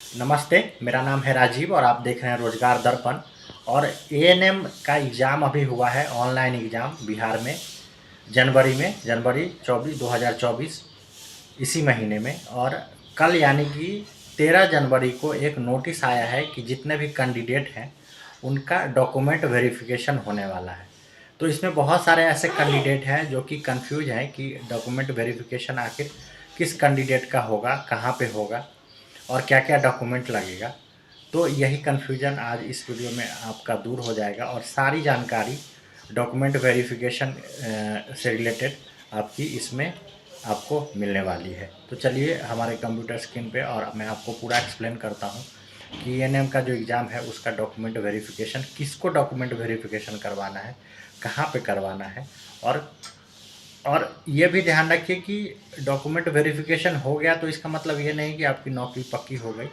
नमस्ते, मेरा नाम है राजीव और आप देख रहे हैं रोजगार दर्पण। और एएनएम का एग्ज़ाम अभी हुआ है, ऑनलाइन एग्ज़ाम बिहार में जनवरी 24 2024 इसी महीने में। और कल यानी कि 13 जनवरी को एक नोटिस आया है कि जितने भी कैंडिडेट हैं उनका डॉक्यूमेंट वेरिफिकेशन होने वाला है। तो इसमें बहुत सारे ऐसे कैंडिडेट हैं जो कि कंफ्यूज हैं कि डॉक्यूमेंट वेरिफिकेशन आखिर किस कैंडिडेट का होगा, कहाँ पे होगा और क्या-क्या डॉक्यूमेंट लगेगा। तो यही कन्फ्यूजन आज इस वीडियो में आपका दूर हो जाएगा और सारी जानकारी डॉक्यूमेंट वेरिफिकेशन से रिलेटेड आपकी इसमें आपको मिलने वाली है। तो चलिए हमारे कंप्यूटर स्क्रीन पे और मैं आपको पूरा एक्सप्लेन करता हूँ कि एएनएम का जो एग्ज़ाम है उसका डॉक्यूमेंट वेरिफिकेशन किसको डॉक्यूमेंट वेरिफिकेशन करवाना है, कहाँ पे करवाना है। और ये भी ध्यान रखिए कि डॉक्यूमेंट वेरिफिकेशन हो गया तो इसका मतलब ये नहीं कि आपकी नौकरी पक्की हो गई।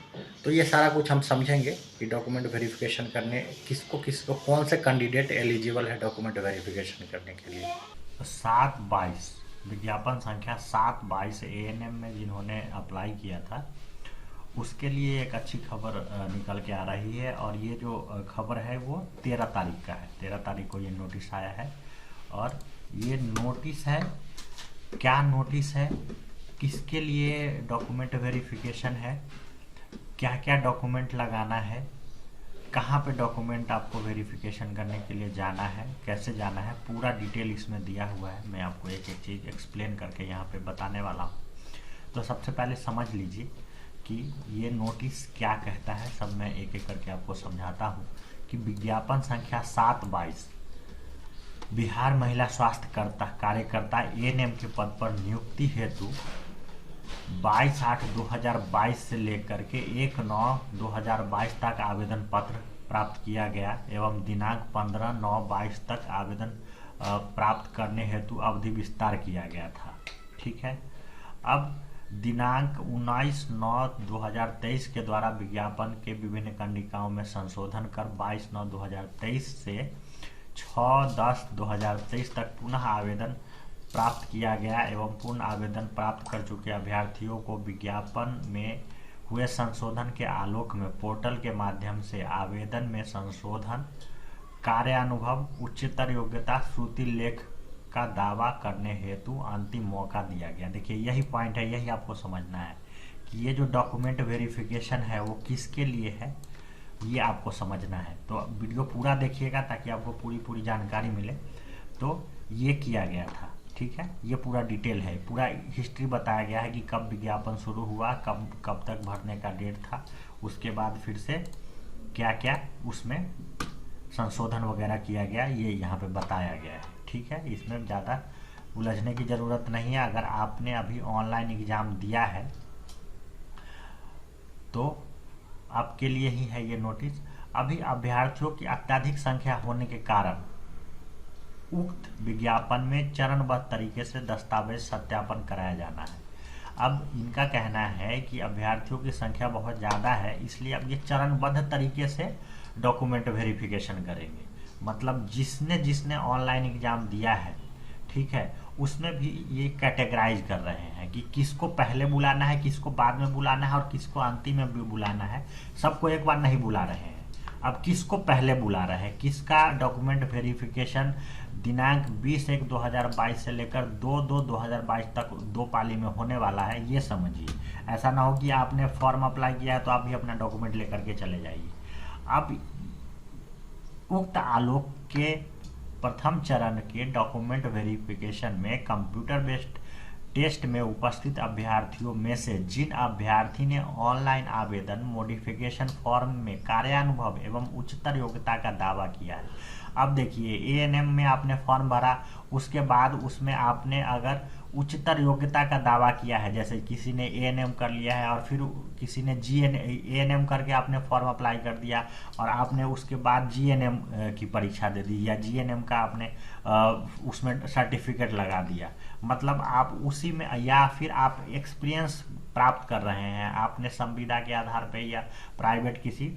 तो ये सारा कुछ हम समझेंगे कि डॉक्यूमेंट वेरिफिकेशन करने किसको कौन से कैंडिडेट एलिजिबल है डॉक्यूमेंट वेरिफिकेशन करने के लिए। 7/22 विज्ञापन संख्या 7/22 एएनएम में जिन्होंने अप्लाई किया था उसके लिए एक अच्छी खबर निकल के आ रही है। और ये जो खबर है वो 13 तारीख का है। 13 तारीख को ये नोटिस आया है। और ये नोटिस है, क्या नोटिस है, किसके लिए डॉक्यूमेंट वेरिफिकेशन है, क्या क्या डॉक्यूमेंट लगाना है, कहाँ पे डॉक्यूमेंट आपको वेरिफिकेशन करने के लिए जाना है, कैसे जाना है, पूरा डिटेल इसमें दिया हुआ है। मैं आपको एक एक चीज़ एक्सप्लेन करके यहाँ पे बताने वाला हूँ। तो सबसे पहले समझ लीजिए कि ये नोटिस क्या कहता है। सब मैं एक एक करके आपको समझाता हूँ कि विज्ञापन संख्या 7/22 बिहार महिला स्वास्थ्य कार्यकर्ता एएनएम के पद पर नियुक्ति हेतु 22/8/2022 से लेकर के 1/9/2022 तक आवेदन पत्र प्राप्त किया गया एवं दिनांक 15/9/22 तक आवेदन प्राप्त करने हेतु अवधि विस्तार किया गया था। ठीक है। अब दिनांक 19/9/2023 के द्वारा विज्ञापन के विभिन्न कंडिकाओं में संशोधन कर 22/9/2023 से 6/10/2023 तक पुनः आवेदन प्राप्त किया गया एवं पूर्ण आवेदन प्राप्त कर चुके अभ्यर्थियों को विज्ञापन में हुए संशोधन के आलोक में पोर्टल के माध्यम से आवेदन में संशोधन, कार्यानुभव, उच्चतर योग्यता, श्रुति लेख का दावा करने हेतु अंतिम मौका दिया गया। देखिए यही पॉइंट है, यही आपको समझना है कि ये जो डॉक्यूमेंट वेरिफिकेशन है वो किसके लिए है, ये आपको समझना है। तो वीडियो पूरा देखिएगा ताकि आपको पूरी जानकारी मिले। तो ये किया गया था, ठीक है। ये पूरा डिटेल है, पूरा हिस्ट्री बताया गया है कि कब विज्ञापन शुरू हुआ, कब तक भरने का डेट था, उसके बाद फिर से क्या क्या उसमें संशोधन वगैरह किया गया, ये यहाँ पे बताया गया है। ठीक है, इसमें ज़्यादा उलझने की ज़रूरत नहीं है। अगर आपने अभी ऑनलाइन एग्ज़ाम दिया है तो आपके लिए ही है ये नोटिस। अभी अभ्यर्थियों की अत्यधिक संख्या होने के कारण उक्त विज्ञापन में चरणबद्ध तरीके से दस्तावेज सत्यापन कराया जाना है। अब इनका कहना है कि अभ्यर्थियों की संख्या बहुत ज़्यादा है, इसलिए अब ये चरणबद्ध तरीके से डॉक्यूमेंट वेरिफिकेशन करेंगे। मतलब जिसने जिसने ऑनलाइन एग्ज़ाम दिया है, ठीक है, उसमें भी ये कैटेगराइज कर रहे हैं कि किसको पहले बुलाना है, किसको बाद में बुलाना है और किसको अंतिम में भी बुलाना है। सबको एक बार नहीं बुला रहे हैं। अब किसको पहले बुला रहे हैं, किसका डॉक्यूमेंट वेरिफिकेशन दिनांक 20/1/2022 से लेकर 2/2/2022 तक 2 पाली में होने वाला है, ये समझिए। ऐसा ना हो कि आपने फॉर्म अप्लाई किया है तो आप भी अपना डॉक्यूमेंट लेकर के चले जाइए। अब उक्त आलोक के प्रथम चरण के डॉक्यूमेंट वेरिफिकेशन में कंप्यूटर बेस्ड टेस्ट में उपस्थित अभ्यर्थियों में से जिन अभ्यर्थी ने ऑनलाइन आवेदन मॉडिफिकेशन फॉर्म में कार्यानुभव एवं उच्चतर योग्यता का दावा किया है। अब देखिए एएनएम में आपने फॉर्म भरा, उसके बाद उसमें आपने अगर उच्चतर योग्यता का दावा किया है, जैसे किसी ने एएनएम कर लिया है और फिर किसी ने एएनएम करके आपने फॉर्म अप्लाई कर दिया और आपने उसके बाद जीएनएम की परीक्षा दे दी या जीएनएम का आपने उसमें सर्टिफिकेट लगा दिया, मतलब आप उसी में, या फिर आप एक्सपीरियंस प्राप्त कर रहे हैं, आपने संविदा के आधार पे या प्राइवेट किसी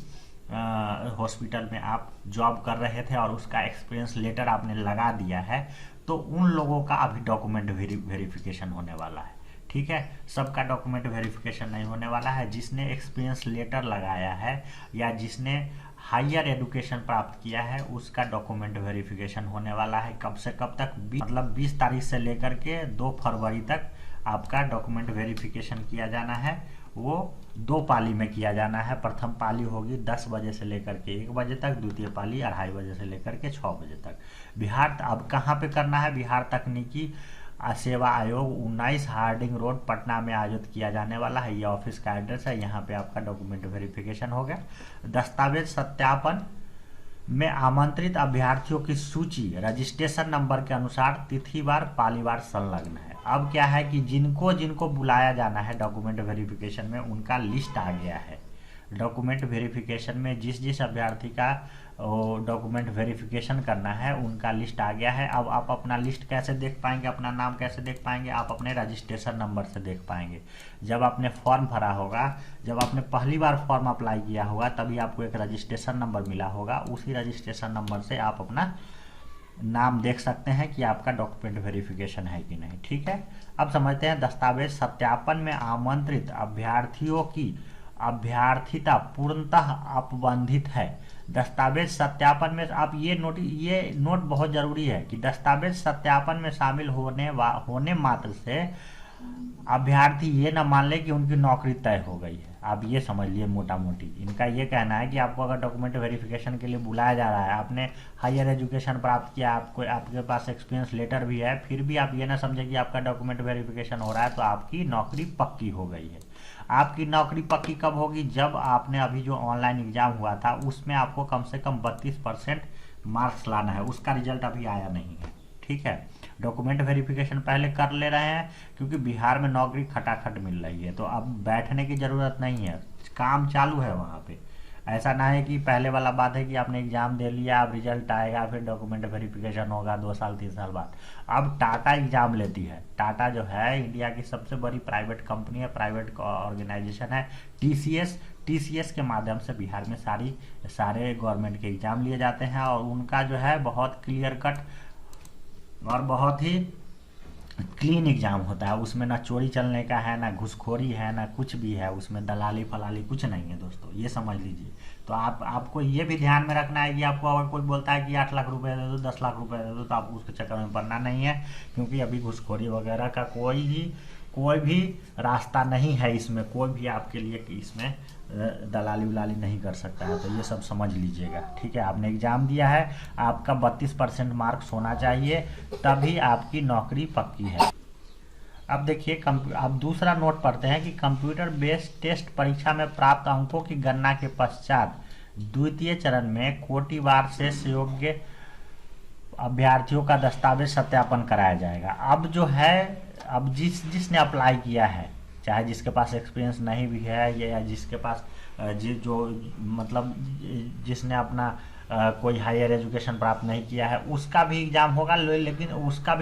हॉस्पिटल में आप जॉब कर रहे थे और उसका एक्सपीरियंस लेटर आपने लगा दिया है, तो उन लोगों का अभी डॉक्यूमेंट वेरिफिकेशन होने वाला है। ठीक है, सबका डॉक्यूमेंट वेरिफिकेशन नहीं होने वाला है। जिसने एक्सपीरियंस लेटर लगाया है या जिसने हायर एजुकेशन प्राप्त किया है उसका डॉक्यूमेंट वेरिफिकेशन होने वाला है। कब से कब तक? मतलब 20 तारीख से लेकर के 2 फरवरी तक आपका डॉक्यूमेंट वेरिफिकेशन किया जाना है। वो 2 पाली में किया जाना है। प्रथम पाली होगी 10 बजे से लेकर के 1 बजे तक, द्वितीय पाली 2:30 बजे से लेकर के 6 बजे तक। बिहार अब कहाँ पे करना है? बिहार तकनीकी सेवा आयोग 19 हार्डिंग रोड पटना में आयोजित किया जाने वाला है। ये ऑफिस का एड्रेस है, यहाँ पे आपका डॉक्यूमेंट वेरिफिकेशन होगा। दस्तावेज सत्यापन में आमंत्रित अभ्यर्थियों की सूची रजिस्ट्रेशन नंबर के अनुसार तिथिवार पालीवार संलग्न है। अब क्या है कि जिनको जिनको बुलाया जाना है डॉक्यूमेंट वेरिफिकेशन में उनका लिस्ट आ गया है। डॉक्यूमेंट वेरिफिकेशन में जिस जिस अभ्यर्थी का डॉक्यूमेंट वेरिफिकेशन करना है उनका लिस्ट आ गया है। अब आप अपना लिस्ट कैसे देख पाएंगे, अपना नाम कैसे देख पाएंगे? आप अपने रजिस्ट्रेशन नंबर से देख पाएंगे। जब आपने फॉर्म भरा होगा, जब आपने पहली बार फॉर्म अप्लाई किया होगा, तभी आपको एक रजिस्ट्रेशन नंबर मिला होगा। उसी रजिस्ट्रेशन नंबर से आप अपना नाम देख सकते हैं कि आपका डॉक्यूमेंट वेरिफिकेशन है कि नहीं। ठीक है, अब समझते हैं दस्तावेज सत्यापन में आमंत्रित अभ्यर्थियों की अभ्यर्थिता पूर्णतः अपबंधित है। दस्तावेज सत्यापन में आप ये नोट बहुत जरूरी है कि दस्तावेज सत्यापन में शामिल होने मात्र से अभ्यर्थी ये ना मान ले कि उनकी नौकरी तय हो गई है। आप ये समझ लिए मोटा मोटी इनका ये कहना है कि आपको अगर डॉक्यूमेंट वेरिफिकेशन के लिए बुलाया जा रहा है, आपने हायर एजुकेशन प्राप्त किया, आपके पास एक्सपीरियंस लेटर भी है, फिर भी आप ये ना समझे कि आपका डॉक्यूमेंट वेरिफिकेशन हो रहा है तो आपकी नौकरी पक्की हो गई है। आपकी नौकरी पक्की कब होगी? जब आपने अभी जो ऑनलाइन एग्जाम हुआ था उसमें आपको कम से कम 32% मार्क्स लाना है। उसका रिजल्ट अभी आया नहीं है। ठीक है, डॉक्यूमेंट वेरिफिकेशन पहले कर ले रहे हैं क्योंकि बिहार में नौकरी खटाखट मिल रही है, तो अब बैठने की ज़रूरत नहीं है, काम चालू है वहाँ पे। ऐसा ना है कि पहले वाला बात है कि आपने एग्जाम दे लिया, अब रिजल्ट आएगा, फिर डॉक्यूमेंट वेरिफिकेशन होगा 2 साल 3 साल बाद। अब टाटा एग्जाम लेती है। टाटा जो है इंडिया की सबसे बड़ी प्राइवेट कंपनी है, प्राइवेट ऑर्गेनाइजेशन है। टीसीएस के माध्यम से बिहार में सारे गवर्नमेंट के एग्जाम लिए जाते हैं और उनका जो है बहुत क्लियर कट और बहुत ही क्लीन एग्जाम होता है। उसमें ना चोरी चलने का है, ना घूसखोरी है, ना कुछ भी है। उसमें दलाली फलाली कुछ नहीं है दोस्तों, ये समझ लीजिए। तो आपको ये भी ध्यान में रखना है कि आपको अगर कोई बोलता है कि 8 लाख रुपए दे दो, 10 लाख रुपए दे दो, तो आप उसके चक्कर में पड़ना नहीं है, क्योंकि अभी घूसखोरी वगैरह का कोई भी रास्ता नहीं है इसमें। कोई भी आपके लिए इसमें दलाली उलाली नहीं कर सकता है। तो ये सब समझ लीजिएगा। ठीक है, आपने एग्जाम दिया है, आपका 32% मार्क्स होना चाहिए, तभी आपकी नौकरी पक्की है। अब देखिए, अब दूसरा नोट पढ़ते हैं कि कंप्यूटर बेस्ड टेस्ट परीक्षा में प्राप्त अंकों की गणना के पश्चात द्वितीय चरण में कोटिवार से योग्य अभ्यर्थियों का दस्तावेज सत्यापन कराया जाएगा। अब जो है, अब जिसने अप्लाई किया है, चाहे जिसके पास एक्सपीरियंस नहीं भी है या जिसके पास मतलब जिसने अपना कोई हायर एजुकेशन प्राप्त नहीं किया है, उसका भी एग्जाम होगा, लेकिन उसका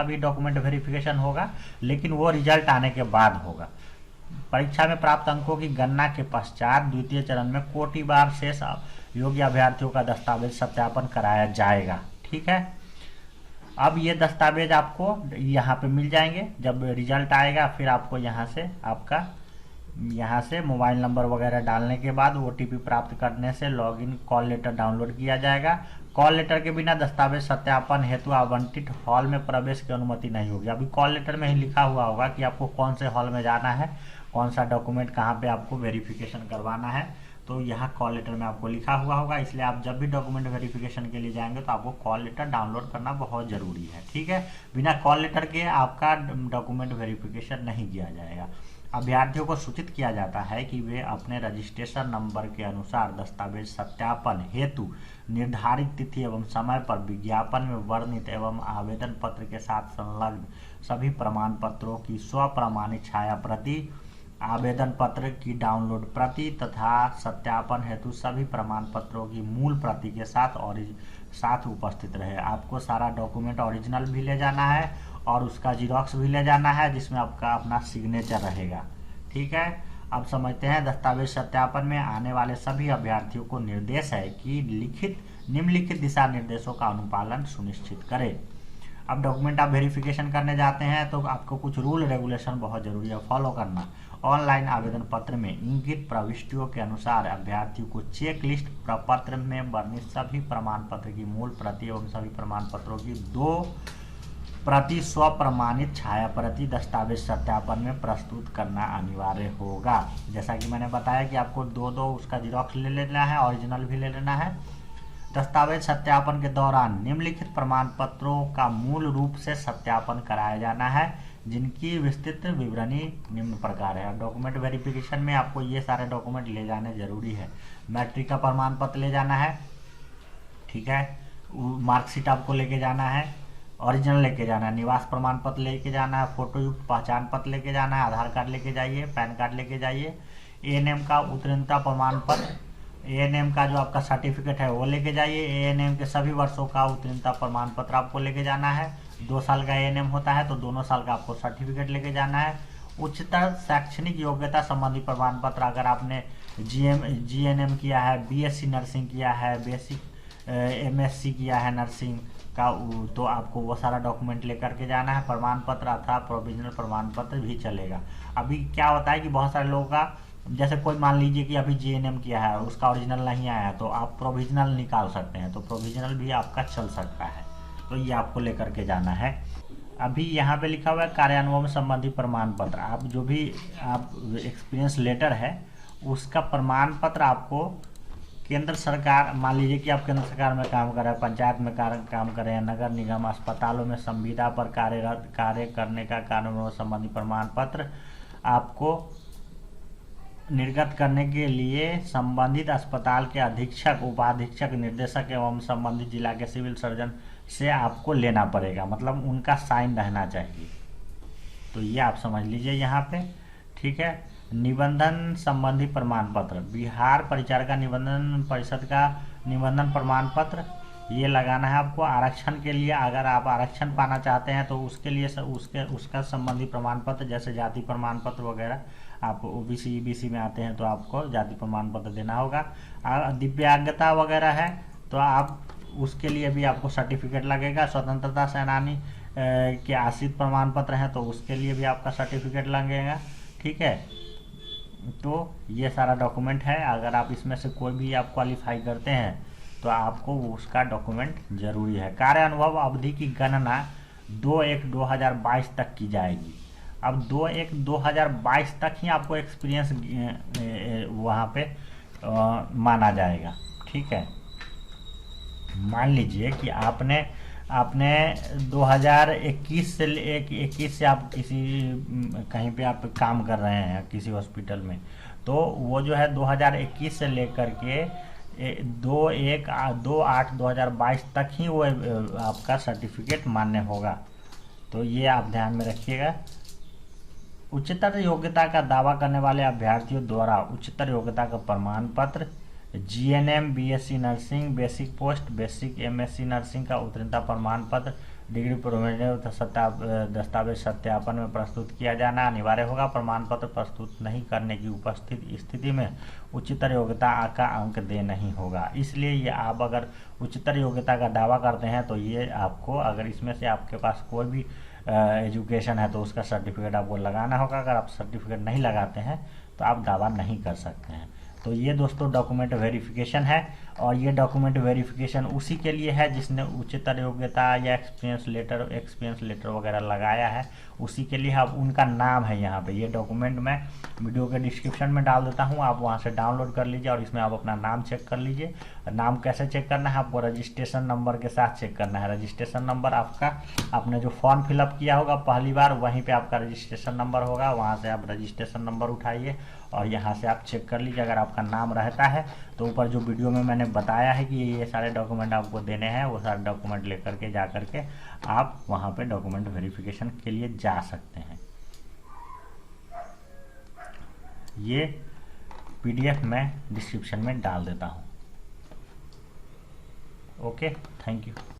भी डॉक्यूमेंट वेरिफिकेशन होगा, लेकिन वो रिजल्ट आने के बाद होगा। परीक्षा में प्राप्त अंकों की गणना के पश्चात द्वितीय चरण में कोटिवार शेष योग्य अभ्यर्थियों का दस्तावेज सत्यापन कराया जाएगा। ठीक है, अब ये दस्तावेज आपको यहाँ पे मिल जाएंगे। जब रिजल्ट आएगा फिर आपको यहाँ से मोबाइल नंबर वगैरह डालने के बाद OTP प्राप्त करने से लॉगिन कॉल लेटर डाउनलोड किया जाएगा। कॉल लेटर के बिना दस्तावेज सत्यापन हेतु आवंटित हॉल में प्रवेश की अनुमति नहीं होगी। अभी कॉल लेटर में ही लिखा हुआ होगा कि आपको कौन से हॉल में जाना है, कौन सा डॉक्यूमेंट कहाँ पे आपको वेरिफिकेशन करवाना है, तो यहाँ कॉल लेटर में आपको लिखा हुआ होगा। इसलिए आप जब भी डॉक्यूमेंट वेरिफिकेशन के लिए जाएंगे तो आपको कॉल लेटर डाउनलोड करना बहुत ज़रूरी है। ठीक है, बिना कॉल लेटर के आपका डॉक्यूमेंट वेरिफिकेशन नहीं किया जाएगा। अभ्यर्थियों को सूचित किया जाता है कि वे अपने रजिस्ट्रेशन नंबर के अनुसार दस्तावेज सत्यापन हेतु निर्धारित तिथि एवं समय पर विज्ञापन में वर्णित एवं आवेदन पत्र के साथ संलग्न सभी प्रमाण पत्रों की स्वप्रमाणित छाया प्रति, आवेदन पत्र की डाउनलोड प्रति तथा सत्यापन हेतु सभी प्रमाण पत्रों की मूल प्रति के साथ उपस्थित रहे। आपको सारा डॉक्यूमेंट ओरिजिनल भी ले जाना है और उसका जीरोक्स भी ले जाना है, जिसमें आपका अपना सिग्नेचर रहेगा। ठीक है, अब समझते हैं दस्तावेज सत्यापन में आने वाले सभी अभ्यर्थियों को निर्देश है कि निम्नलिखित दिशा निर्देशों का अनुपालन सुनिश्चित करें। अब डॉक्यूमेंट आप वेरिफिकेशन करने जाते हैं तो आपको कुछ रूल रेगुलेशन बहुत ज़रूरी है फॉलो करना। ऑनलाइन आवेदन पत्र में इंगित प्रविष्टियों के अनुसार अभ्यर्थियों को चेक लिस्ट प्रपत्र में वर्णित सभी प्रमाण पत्र की मूल प्रति एवं सभी प्रमाण पत्रों की 2 प्रति स्व प्रमाणित छाया प्रति दस्तावेज सत्यापन में प्रस्तुत करना अनिवार्य होगा। जैसा कि मैंने बताया कि आपको 2 उसका जिरॉक्स ले लेना है, ओरिजिनल भी ले लेना है। दस्तावेज सत्यापन के दौरान निम्नलिखित प्रमाण पत्रों का मूल रूप से सत्यापन कराया जाना है, जिनकी विस्तृत विवरणी निम्न प्रकार है। डॉक्यूमेंट वेरिफिकेशन में आपको ये सारे डॉक्यूमेंट ले जाने जरूरी है। मैट्रिक का प्रमाण पत्र ले जाना है, ठीक है, मार्कशीट आपको लेके जाना है, ओरिजिनल लेके जाना है, निवास प्रमाण पत्र लेके जाना है, फोटो युक्त पहचान पत्र लेके जाना है, आधार कार्ड लेके जाइए, पैन कार्ड लेके जाइए, एएनएम का उत्तीर्णता प्रमाण पत्र, एएनएम का जो आपका सर्टिफिकेट है वो लेके जाइए, एएनएम के सभी वर्षों का उत्तीर्णता प्रमाण पत्र आपको लेके जाना है। 2 साल का एएनएम होता है तो दोनों साल का आपको सर्टिफिकेट लेके जाना है। उच्चतर शैक्षणिक योग्यता संबंधी प्रमाण पत्र, अगर आपने जीएनएम किया है, बीएससी नर्सिंग किया है, बेसिक एमएससी किया है नर्सिंग का, तो आपको वो सारा डॉक्यूमेंट लेकर के जाना है। प्रमाण पत्र अथवा प्रोविजनल प्रमाण पत्र भी चलेगा। अभी क्या होता है कि बहुत सारे लोगों का, जैसे कोई मान लीजिए कि अभी जीएनएम किया है, उसका ओरिजिनल नहीं आया है, तो आप प्रोविजनल निकाल सकते हैं, तो प्रोविजनल भी आपका चल सकता है, तो ये आपको लेकर के जाना है। अभी यहाँ पे लिखा हुआ है कार्यानुभव संबंधी प्रमाण पत्र। आप जो भी आप एक्सपीरियंस लेटर है उसका प्रमाण पत्र आपको केंद्र सरकार, मान लीजिए कि आप केंद्र सरकार में काम कर रहे हैं, पंचायत में काम कर रहे हैं, नगर निगम, अस्पतालों में संविदा पर कार्य करने का कार्यानुभव संबंधी प्रमाण पत्र आपको निर्गत करने के लिए संबंधित अस्पताल के अधीक्षक, उपाधीक्षक, निर्देशक एवं संबंधित जिला के सिविल सर्जन से आपको लेना पड़ेगा, मतलब उनका साइन रहना चाहिए। तो ये आप समझ लीजिए यहाँ पे, ठीक है। निबंधन संबंधी प्रमाण पत्र, बिहार परिचारिका निबंधन परिषद का निबंधन प्रमाण पत्र ये लगाना है आपको। आरक्षण के लिए, अगर आप आरक्षण पाना चाहते हैं तो उसके लिए उसका संबंधी प्रमाण पत्र, जैसे जाति प्रमाण पत्र वगैरह, आप ओबीसी ईबीसी में आते हैं तो आपको जाति प्रमाण पत्र देना होगा। दिव्यांगता वगैरह है तो आप उसके लिए भी आपको सर्टिफिकेट लगेगा। स्वतंत्रता सेनानी के आश्रित प्रमाण पत्र हैं तो उसके लिए भी आपका सर्टिफिकेट लगेगा, ठीक है। तो ये सारा डॉक्यूमेंट है, अगर आप इसमें से कोई भी आप क्वालिफाई करते हैं तो आपको उसका डॉक्यूमेंट जरूरी है। कार्य अनुभव अवधि की गणना 2/1/2022 तक की जाएगी। अब 2/1/2022 तक ही आपको एक्सपीरियंस वहाँ पे माना जाएगा, ठीक है। मान लीजिए कि आपने 2021 से 21 से आप किसी कहीं पे आप काम कर रहे हैं किसी हॉस्पिटल में, तो वो जो है 2021 से लेकर के 2/8/2022 तक ही वो आपका सर्टिफिकेट मान्य होगा। तो ये आप ध्यान में रखिएगा। उच्चतर योग्यता का दावा करने वाले अभ्यर्थियों द्वारा उच्चतर योग्यता का प्रमाण पत्र, GNM, BSc nursing, basic post, basic MSc nursing का उत्तीर्णता प्रमाण पत्र, डिग्री प्रोविजनल दस्तावेज सत्यापन में प्रस्तुत किया जाना अनिवार्य होगा। प्रमाण पत्र प्रस्तुत नहीं करने की उपस्थित स्थिति में उच्चतर योग्यता का अंक दे नहीं होगा। इसलिए ये आप अगर उच्चतर योग्यता का दावा करते हैं तो ये आपको, अगर इसमें से आपके पास कोई भी एजुकेशन है तो उसका सर्टिफिकेट आपको लगाना होगा। अगर आप सर्टिफिकेट नहीं लगाते हैं तो आप दावा नहीं कर सकते हैं। तो ये दोस्तों डॉक्यूमेंट वेरिफिकेशन है, और ये डॉक्यूमेंट वेरिफिकेशन उसी के लिए है जिसने उच्चतर योग्यता या एक्सपीरियंस लेटर वगैरह लगाया है, उसी के लिए। अब उनका नाम है यहाँ पे, ये डॉक्यूमेंट मैं वीडियो के डिस्क्रिप्शन में डाल देता हूँ, आप वहाँ से डाउनलोड कर लीजिए और इसमें आप अपना नाम चेक कर लीजिए। नाम कैसे चेक करना है, आपको रजिस्ट्रेशन नंबर के साथ चेक करना है। रजिस्ट्रेशन नंबर आपका, आपने जो फॉर्म फिलअप किया होगा पहली बार, वहीं पे आपका रजिस्ट्रेशन नंबर होगा, वहाँ से आप रजिस्ट्रेशन नंबर उठाइए और यहाँ से आप चेक कर लीजिए। अगर आपका नाम रहता है तो ऊपर जो वीडियो में मैंने बताया है कि ये सारे डॉक्यूमेंट आपको देने हैं, वो सारे डॉक्यूमेंट लेकर के जा करके आप वहाँ पे डॉक्यूमेंट वेरिफिकेशन के लिए जा सकते हैं। ये पीडीएफ मैं डिस्क्रिप्शन में डाल देता हूँ। Okay, thank you.